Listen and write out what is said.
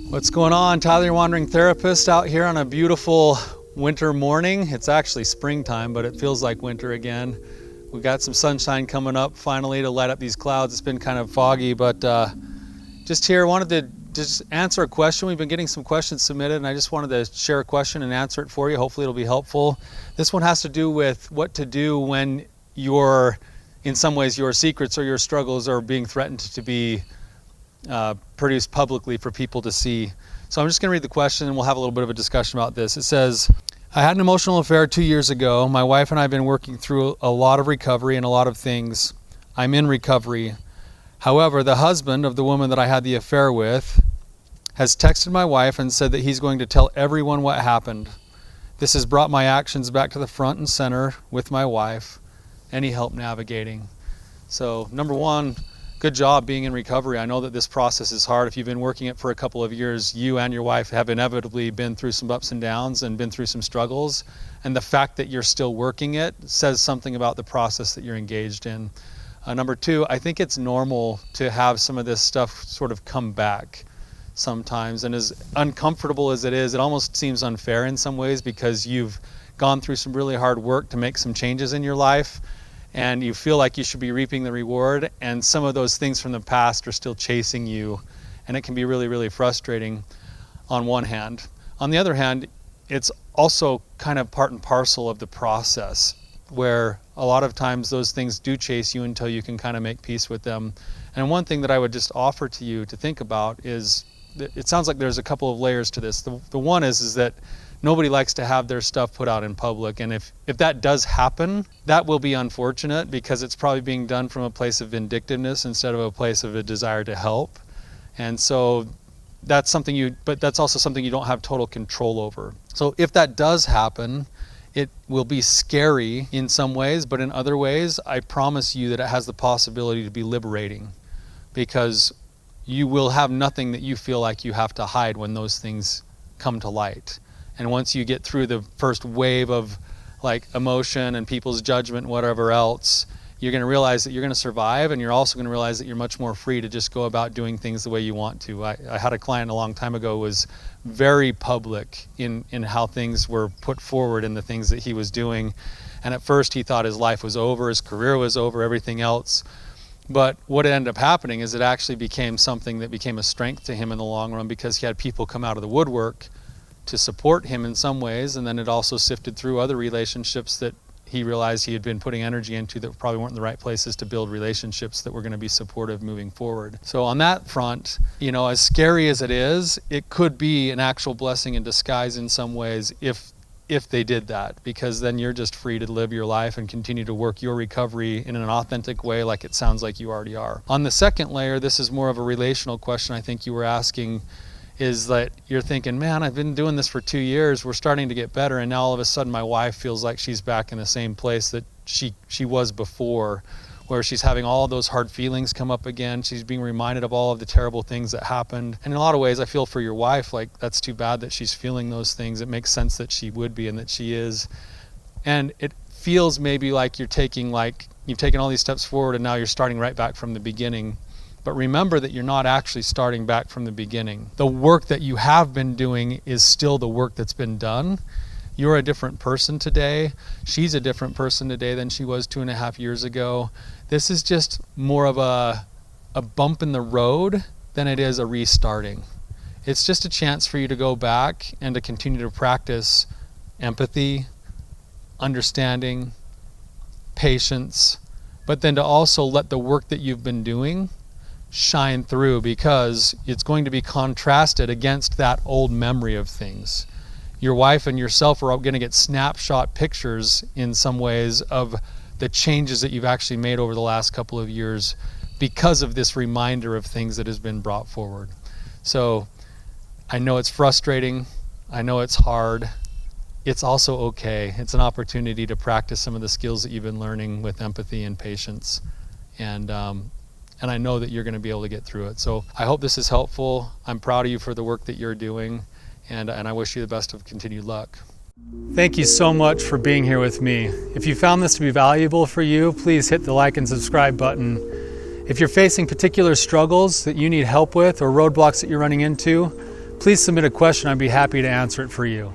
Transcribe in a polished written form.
What's going on? Tyler, your Wandering Therapist, out here on a beautiful winter morning. It's actually springtime, but it feels like winter again. We've got some sunshine coming up finally to light up these clouds. It's been kind of foggy, but just here, wanted to just answer a question. We've been getting some questions submitted, and I just wanted to share a question and answer it for you. Hopefully it'll be helpful. This one has to do with what to do when in some ways, your secrets or your struggles are being threatened to be produced publicly for people to see. So I'm just going to read the question and we'll have a little bit of a discussion about this. It says, I had an emotional affair 2 years ago. My wife and I have been working through a lot of recovery and a lot of things. I'm in recovery. However, the husband of the woman that I had the affair with has texted my wife and said that he's going to tell everyone what happened. This has brought my actions back to the front and center with my wife. Any help navigating? So number one, good job being in recovery. I know that this process is hard. If you've been working it for a couple of years, you and your wife have inevitably been through some ups and downs and been through some struggles. And the fact that you're still working it says something about the process that you're engaged in. Number two, I think it's normal to have some of this stuff sort of come back sometimes. And as uncomfortable as it is, it almost seems unfair in some ways because you've gone through some really hard work to make some changes in your life. And you feel like you should be reaping the reward, and some of those things from the past are still chasing you, and it can be really, really frustrating on one hand. On the other hand, it's also kind of part and parcel of the process, where a lot of times those things do chase you until you can kind of make peace with them. And one thing that I would just offer to you to think about is, it sounds like there's a couple of layers to this. The one is that nobody likes to have their stuff put out in public, and if that does happen, that will be unfortunate because it's probably being done from a place of vindictiveness instead of a place of a desire to help. And so that's something but that's also something you don't have total control over. So if that does happen, it will be scary in some ways, but in other ways, I promise you that it has the possibility to be liberating, because you will have nothing that you feel like you have to hide when those things come to light. And once you get through the first wave of like emotion and people's judgment and whatever else, you're going to realize that you're going to survive, and you're also going to realize that you're much more free to just go about doing things the way you want to. I had a client a long time ago who was very public in how things were put forward and the things that he was doing. And at first he thought his life was over, his career was over, everything else. But what ended up happening is it actually became something that became a strength to him in the long run, because he had people come out of the woodwork to support him in some ways, and then it also sifted through other relationships that he realized he had been putting energy into that probably weren't the right places to build relationships that were going to be supportive moving forward. So on that front, as scary as it is, it could be an actual blessing in disguise in some ways if they did that, because then you're just free to live your life and continue to work your recovery in an authentic way like it sounds like you already are. On the second layer, this is more of a relational question I think you were asking, is that you're thinking, man, I've been doing this for 2 years, we're starting to get better, and now all of a sudden my wife feels like she's back in the same place that she was before, where she's having all of those hard feelings come up again. She's being reminded of all of the terrible things that happened. And in a lot of ways, I feel for your wife, like that's too bad that she's feeling those things. It makes sense that she would be and that she is. And it feels maybe like you've taken all these steps forward and now you're starting right back from the beginning. But remember that you're not actually starting back from the beginning. The work that you have been doing is still the work that's been done. You're a different person today. She's a different person today than she was 2.5 years ago. This is just more of a bump in the road than it is a restarting. It's just a chance for you to go back and to continue to practice empathy, understanding, patience, but then to also let the work that you've been doing shine through, because it's going to be contrasted against that old memory of things. Your wife and yourself are going to get snapshot pictures in some ways of the changes that you've actually made over the last couple of years because of this reminder of things that has been brought forward. So I know it's frustrating. I know it's hard. It's also okay. It's an opportunity to practice some of the skills that you've been learning with empathy and patience. And I know that you're going to be able to get through it. So I hope this is helpful. I'm proud of you for the work that you're doing, and I wish you the best of continued luck. Thank you so much for being here with me. If you found this to be valuable for you, please hit the like and subscribe button. If you're facing particular struggles that you need help with or roadblocks that you're running into, please submit a question. I'd be happy to answer it for you.